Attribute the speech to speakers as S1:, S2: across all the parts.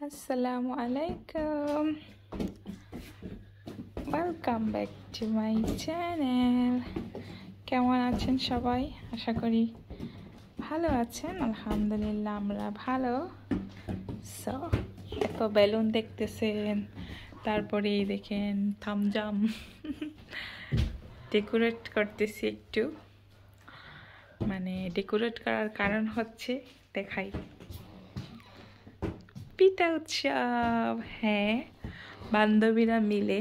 S1: Assalamu alaikum. Welcome back to my channel. কেমন আছেন সবাই? আশা করি ভালো আছেন। আলহামদুলিল্লাহ আমরা ভালো। সো এত বেলুন দেখতেছেন, তারপরে এই দেখেন থামজাম ডেকোরেট করতেছি একটু। মানে ডেকোরেট করার কারণ হচ্ছে দেখাই, পিঠা উৎসব। হ্যাঁ, বান্ধবীরা মিলে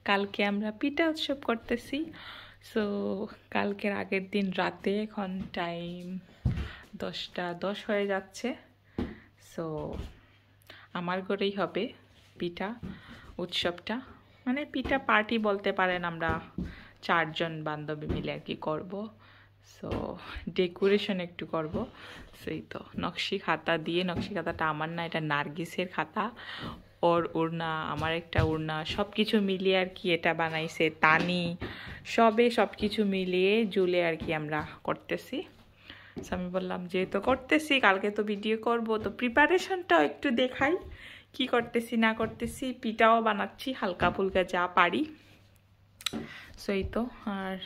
S1: কালকে আমরা পিঠা উৎসব করতেছি। সো কালকের আগের দিন রাতে, এখন টাইম 10টা 10 হয়ে যাচ্ছে। সো আমার ঘরেই হবে পিঠা উৎসবটা, মানে পিঠা পার্টি বলতে পারেন। আমরা 4জন বান্ধবী মিলে আর কি করবো। সো ডেকোরেশন একটু করব। সেই তো নকশি খাতা দিয়ে, নকশি খাতাটা আমার না, এটা নার্গিসের খাতা। ওর ওড়না, আমার একটা ওড়না, সব কিছু মিলিয়ে আর কি এটা বানাইছে তানি। সব কিছু মিলিয়ে জুলে আর কি আমরা করতেছি। আমি বললাম যেহেতু করতেছি, কালকে তো ভিডিও করব, তো প্রিপারেশনটাও একটু দেখাই কি করতেছি না করতেছি। পিঠাও বানাচ্ছি হালকা ফুলকা যা পারি। সেই তো। আর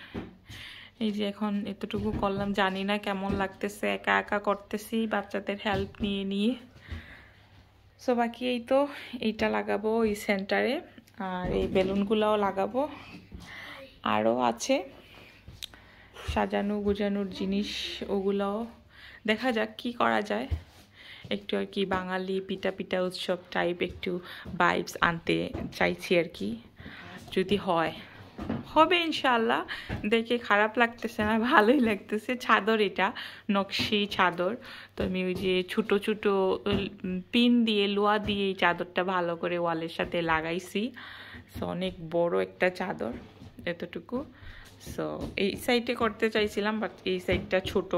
S1: এই যে এখন এতটুকু করলাম, জানি না কেমন লাগতেছে, একা একা করতেছি বাচ্চাদের হেল্প নিয়ে নিয়ে। সো বাকি এই তো, এইটা লাগাবো এই সেন্টারে, আর এই বেলুনগুলোও লাগাবো। আরও আছে সাজানো গুজানোর জিনিস, ওগুলোও দেখা যাক কি করা যায়। একটু আর কি বাঙালি পিঠা পিঠা উৎসব টাইপ একটু ভাইবস আনতে চাইছি আর কি। যদি হয় হবে ইনশাআল্লাহ। দেখে খারাপ লাগতেছে না, ভালোই লাগতেছে। চাদর, এটা নকশি চাদর। তো আমি ওই যে ছোট ছোট পিন দিয়ে, লোহা দিয়ে এই চাদরটা ভালো করে ওয়ালের সাথে লাগাইছি। সো অনেক বড় একটা চাদর, এতটুকু। সো এই সাইডে করতে চাইছিলাম, বাট এই সাইডটা ছোট,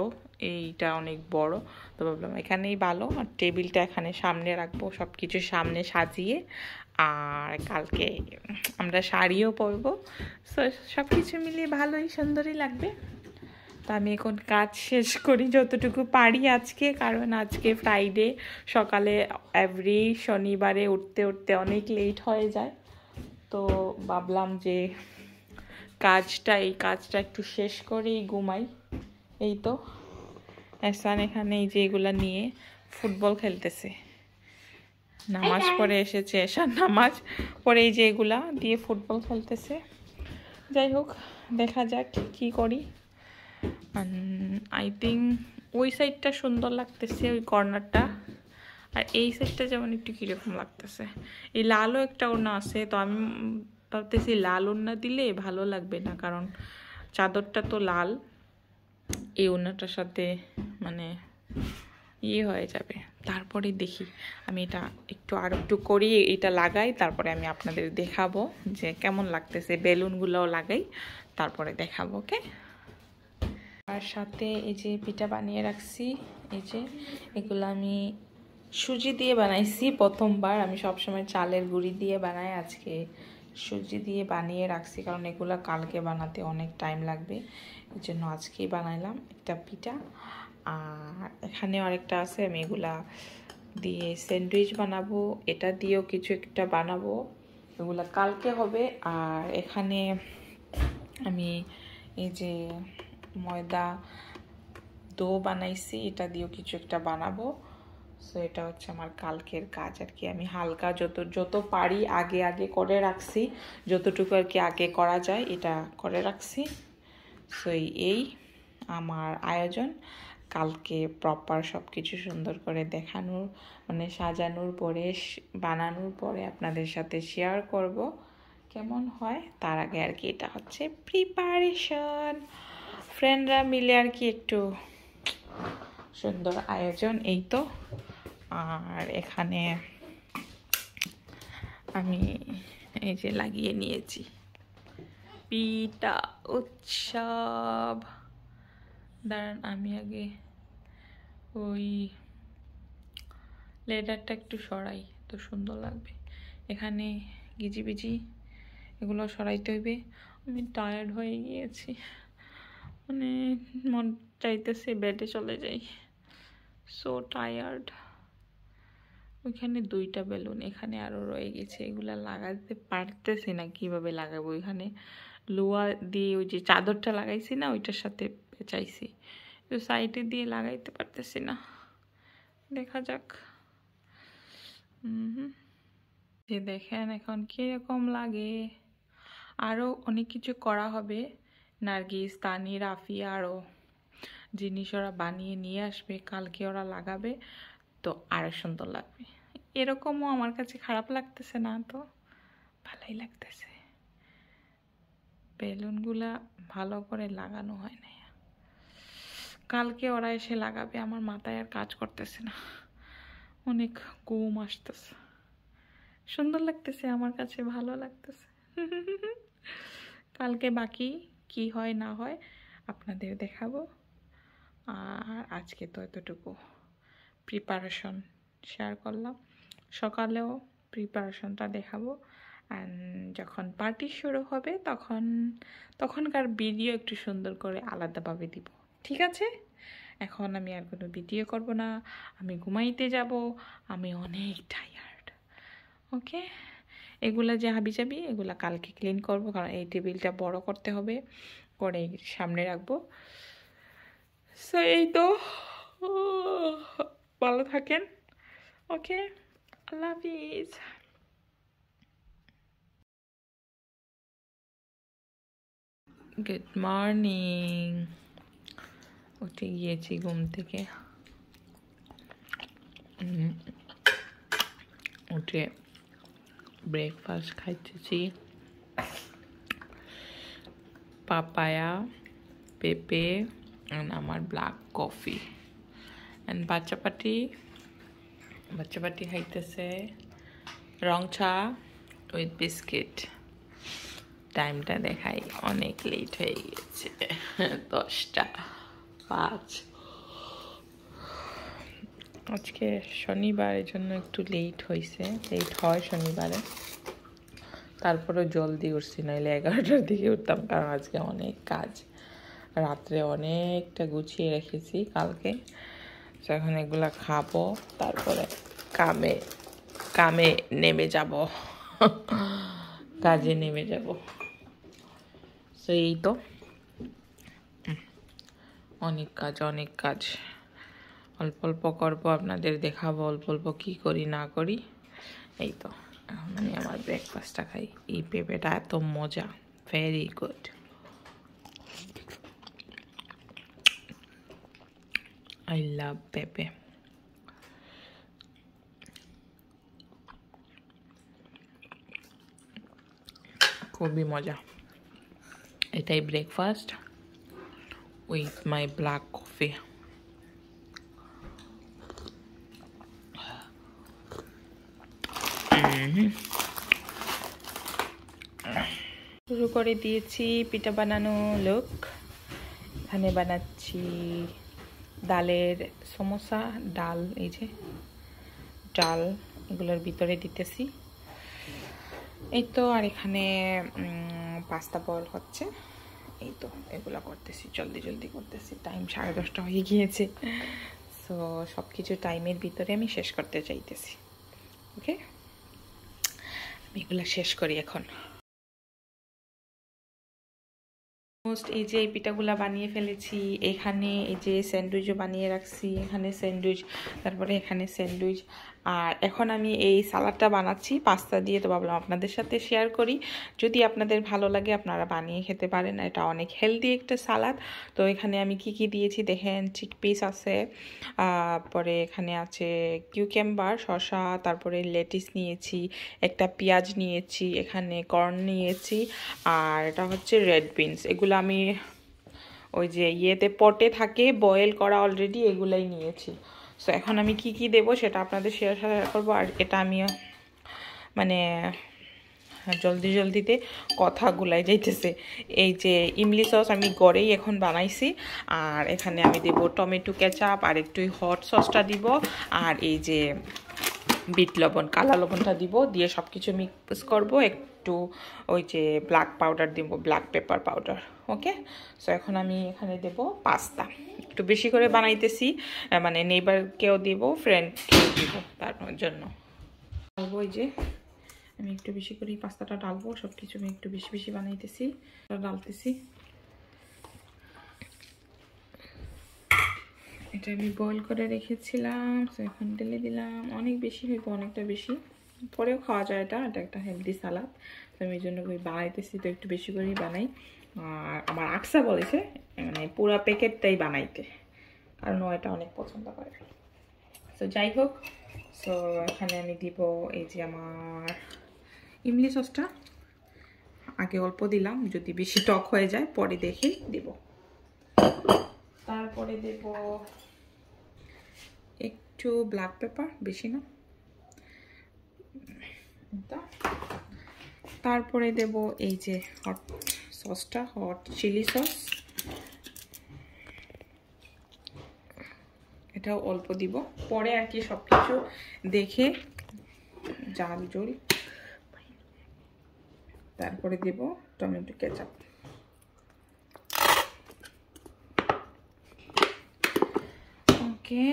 S1: এইটা অনেক বড়। তো ভাবলাম এখানেই ভালো। আর টেবিলটা এখানে সামনে রাখবো, সব কিছু সামনে সাজিয়ে। আর কালকে আমরা শাড়িও পরবো। সো সব কিছু মিলিয়ে ভালোই সুন্দরই লাগবে। তো আমি এখন কাজ শেষ করি যতটুকু পারি আজকে, কারণ আজকে ফ্রাইডে, সকালে এভরি শনিবারে উঠতে উঠতে অনেক লেট হয়ে যায়। তো ভাবলাম যে এই কাজটা একটু শেষ করেই ঘুমাই। এই তো এহসান এখানে এই যে এগুলা নিয়ে ফুটবল খেলতেছে। নামাজ পড়ে এসেছে, এসার নামাজ পরে এই যে এগুলা দিয়ে ফুটবল খেলতেছে। যাই হোক, দেখা যাক কি করি। আই থিঙ্ক ওই সাইডটা সুন্দর লাগতেছে, ওই কর্নারটা। আর এই সাইডটা যেমন একটু কীরকম লাগতেছে। এই লালও একটা ওড়না আছে, তো আমি ভাবতেছি লাল ওড়না দিলে ভালো লাগবে না, কারণ চাদরটা তো লাল, এই ওড়নাটার সাথে মানে হয়ে যাবে। তারপরে দেখি আমি এটা আর একটু করি, এটা লাগাই, তারপরে আমি আপনাদের দেখাবো যে কেমন লাগতেছে। বেলুনগুলোও লাগাই, তারপরে দেখাবো। ওকে। আর সাথে এই যে পিঠা বানিয়ে রাখছি, এই যে এগুলো আমি সুজি দিয়ে বানাইছি প্রথমবার। আমি সবসময় চালের গুঁড়ি দিয়ে বানাই, আজকে সুজি দিয়ে বানিয়ে রাখছি, কারণ এগুলো কালকে বানাতে অনেক টাইম লাগবে। এই জন্য আজকেই বানাইলাম একটা পিঠা। আর এখানে আরেকটা আছে, আমি এগুলা দিয়ে স্যান্ডউইচ বানাবো, এটা দিয়েও কিছু একটা বানাবো, এগুলা কালকে হবে। আর এখানে আমি এই যে ময়দা ডো বানাইছি, এটা দিয়েও কিছু একটা বানাবো। সো এটা হচ্ছে আমার কালকের কাজ আর কি। আমি হালকা যত পারি আগে করে রাখছি, যতটুকু আর কি আগে করা যায় এটা করে রাখছি। সো এই আমার আয়োজন। কালকে প্রপার সব কিছু সুন্দর করে দেখানোর, মানে সাজানোর পরে, বানানোর পরে আপনাদের সাথে শেয়ার করব কেমন হয়। তার আগে আর কি এটা হচ্ছে প্রিপারেশন, ফ্রেন্ডরা মিলে আর কি একটু সুন্দর আয়োজন। এই তো। আর এখানে আমি এই যে লাগিয়ে নিয়েছি পিঠা উৎসব। দাঁড়ান, আমি আগে ওই লেডারটা একটু সরাই, তো সুন্দর লাগবে। এখানে গিজিবিজি এগুলো সরাইতে হইবে। আমি টায়ার্ড হয়ে গিয়েছি, মানে মন চাইতেছে বেডে চলে যাই। So tired. ওইখানে 2টা বেলুন, এখানে আরও রয়ে গেছে, এগুলা লাগাতে পারতেছি না কিভাবে লাগাবো। এখানে লোহা দিয়ে ওই যে চাদরটা লাগাইছি না ওইটার সাথে পেঁচাইছি, তো সাইডে দিয়ে লাগাইতে পারতেছি না, দেখা যাক। যে দেখেন এখন কিরকম লাগে। আরও অনেক কিছু করা হবে, নার্গিস, তানি, রাফি আরও জিনিস ওরা বানিয়ে নিয়ে আসবে, কালকে ওরা লাগাবে, তো আরও সুন্দর লাগবে। এরকমও আমার কাছে খারাপ লাগতেছে না, তো ভালোই লাগতেছে। বেলুনগুলা ভালো করে লাগানো হয় না, কালকে ওরা এসে লাগাবে। আমার মাথায় আর কাজ করতেছে না, অনেক ঘুম আসতেছে। সুন্দর লাগতেছে, আমার কাছে ভালো লাগতেছে। কালকে বাকি কি হয় না হয় আপনাদের দেখাবো। আর আজকে তো এতটুকু প্রিপারেশন শেয়ার করলাম, সকালেও প্রিপারেশনটা দেখাবো। অ্যান্ড যখন পার্টি শুরু হবে তখনকার ভিডিও একটু সুন্দর করে আলাদাভাবে দিব, ঠিক আছে? এখন আমি আর কোনো ভিডিও করব না, আমি ঘুমাইতে যাব, আমি অনেক টায়ার্ড। ওকে, এগুলা যে হাবিজাবি এগুলা কালকে ক্লিন করব, কারণ এই টেবিলটা বড় করতে হবে, করে সামনে রাখবো। সো এই তো, ভালো থাকেন। ওকে, আল্লাহ হাফিজ। গুড মর্নিং, উঠে গিয়েছি ঘুম থেকে। উঠে ব্রেকফাস্ট খাইতেছি, পাপায়া, পেঁপে অ্যান্ড আমার ব্ল্যাক কফি। অ্যান্ড বাচ্চা পাটি খাইতেছে রং চা উইথ বিস্কিট। টাইমটা দেখাই, অনেক লেট হয়ে গেছে, 10:05। আজকে শনিবারের জন্য একটু লেট হয় শনিবারে, তারপরেও জলদি উঠছি, নাহলে 11টার দিকে উঠতাম, কারণ আজকে অনেক কাজ, রাত্রে অনেকটা গুছিয়ে রেখেছি কালকে। তো এখন এগুলা খাবো, তারপরে কামে নেমে যাব, কাজে নেমে যাব। তো এই তো, অনেক কাজ, অল্প অল্প করবো, আপনাদের দেখাবো অল্প অল্প কী করি না করি। এই তো, এখন আমি আমার ব্রেকফাস্টটা খাই। এই পেঁপেটা এত মজা, ভেরি গুড। আই লাভ পেঁপে। খুবই মজা। এটাই breakfast with my black coffee. শুরু করে দিয়েছি পিঠা বানানো লোক। এখানে বানাচ্ছি ডালের সমোসা, ডাল, এই যে ডাল এগুলোর ভিতরে দিতেছি, এই তো। আর এখানে পাস্তা বল হচ্ছে, এই তো এগুলো করতেছি, জলদি করতেছি। টাইম 10:30 হয়ে গিয়েছে, সো সব কিছু টাইমের ভিতরে আমি শেষ করতে চাইতেছি। ওকে, আমি এগুলো শেষ করি এখন। এই যে এই পিঠাগুলা বানিয়ে ফেলেছি, এখানে এই যে স্যান্ডউইচও বানিয়ে রাখছি, এখানে স্যান্ডউইচ, তারপরে এখানে স্যান্ডউইচ। আর এখন আমি এই সালাডটা বানাচ্ছি পাস্তা দিয়ে, তো ভাবলাম আপনাদের সাথে শেয়ার করি। যদি আপনাদের ভালো লাগে আপনারা বানিয়ে খেতে পারেন, এটা অনেক হেলদি একটা সালাদ। তো এখানে আমি কি দিয়েছি দেখেন, চিকপিস আছে, পরে এখানে আছে কিউকাম্বার, শসা, তারপরে লেটিস নিয়েছি, একটা পেঁয়াজ নিয়েছি, এখানে কর্ন নিয়েছি, আর এটা হচ্ছে রেড বিনস। এগুলো আমি ওই যে ইয়েতে পটে থাকে বয়েল করা অলরেডি, এগুলাই নিয়েছি। সো এখন আমি কি দেবো সেটা আপনাদের শেয়ার করবো। আর এটা আমি মানে জলদিতে কথা গুলাই যাইতেছে। এই যে ইমলি সস আমি ঘরেই এখন বানাইছি, আর এখানে আমি দেবো টমেটো কেচাপ, আর একটু হট সসটা দিব, আর এই যে বিট লবণ, কালা লবণটা দিব, দিয়ে সব কিছু মিক্স করব, একটু ওই যে ব্ল্যাক পাউডার দিব, ব্ল্যাক পেপার পাউডার। ওকে, সো এখন আমি এখানে দেব পাস্তা, একটু বেশি করে বানাইতেছি, মানে নেইবারকেও দিব, ফ্রেন্ডকেও দিব, তার জন্য ডালবো। ওই যে আমি একটু বেশি করে পাস্তাটা ডালবো, সব কিছু আমি একটু বেশি বেশি বানাইতেছি, ডালতেছি। এটা আমি বয়েল করে রেখেছিলাম, তো এখন ঢেলে দিলাম। অনেক বেশি হইব, অনেকটা বেশি, পরেও খাওয়া যায়, এটা একটা হেলদি সালাদ। তো আমি এই জন্য বানাইতেছি, তো একটু বেশি করেই বানাই। আর আমার আকসা বলেছে মানে পুরো প্যাকেটটাই বানাইতে, কারণ ও এটা অনেক পছন্দ করে। তো যাই হোক, সো এখানে আমি দিব এই যে আমার ইমলি সসটা, আগে অল্প দিলাম, যদি বেশি টক হয়ে যায় পরে দেখে দিব। তারপরে দেব একটু ব্ল্যাক পেপার, বেশি না। তারপরে দেব এই যে হট সসটা, হট চিলি সস, এটাও অল্প দিব, পরে আর কি সব কিছু দেখে জাল জল। তারপরে দেব টমেটো কেচাপ। ওকে,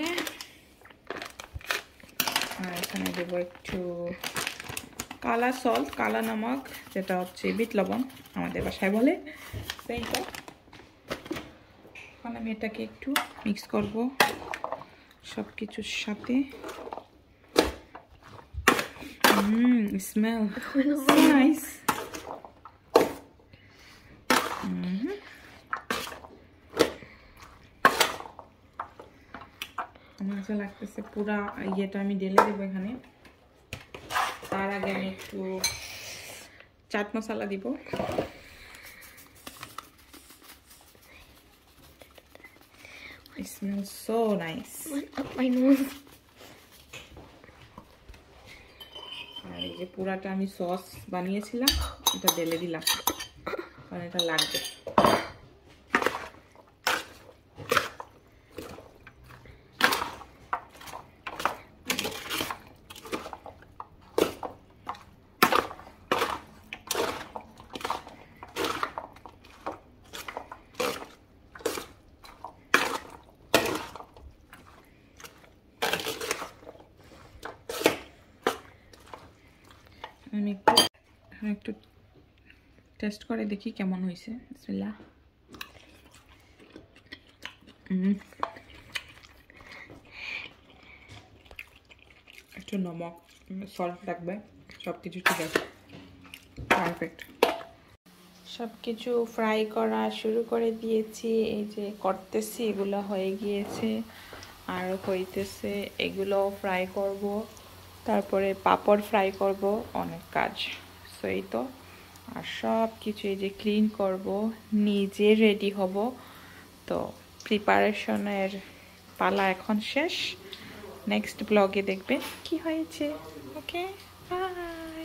S1: আর এখানে দেবো একটু কালা সল্ট, কালা নমক, যেটা হচ্ছে বিট লবণ আমাদের বাসায় বলে। সেইটা এখন আমি এটাকে একটু মিক্স করব সব কিছুর সাথে। Smell nice. আমার কাছে লাগতেছে পুরা ইয়েটা আমি ঢেলে দেবো এখানে। তার আগে আমি একটু চাট মশলা দিব। It smells so nice.
S2: Up my nose.
S1: আর এই যে পুরাটা আমি সস বানিয়েছিলাম, এটা ঢেলে দিলাম, কারণ এটা লাগবে। আমি একটু টেস্ট করে দেখি কেমন হয়েছে। বিসমিল্লাহ। একটু নমক সল্ট লাগবে, সব কিছু ঠিক আছে, পারফেক্ট। সব কিছু ফ্রাই করা শুরু করে দিয়েছি, এই যে করতেছি, এগুলো হয়ে গিয়েছে, আর হইতেছে, এগুলো ফ্রাই করব, তারপরে পাপড় ফ্রাই করব, অনেক কাজ। সো এই তো, আর সব কিছু এই যে ক্লিন করব, নিজে রেডি হব। তো প্রিপারেশনের পালা এখন শেষ, নেক্সট ব্লগে দেখবে কি হয়েছে। ওকে, বাই।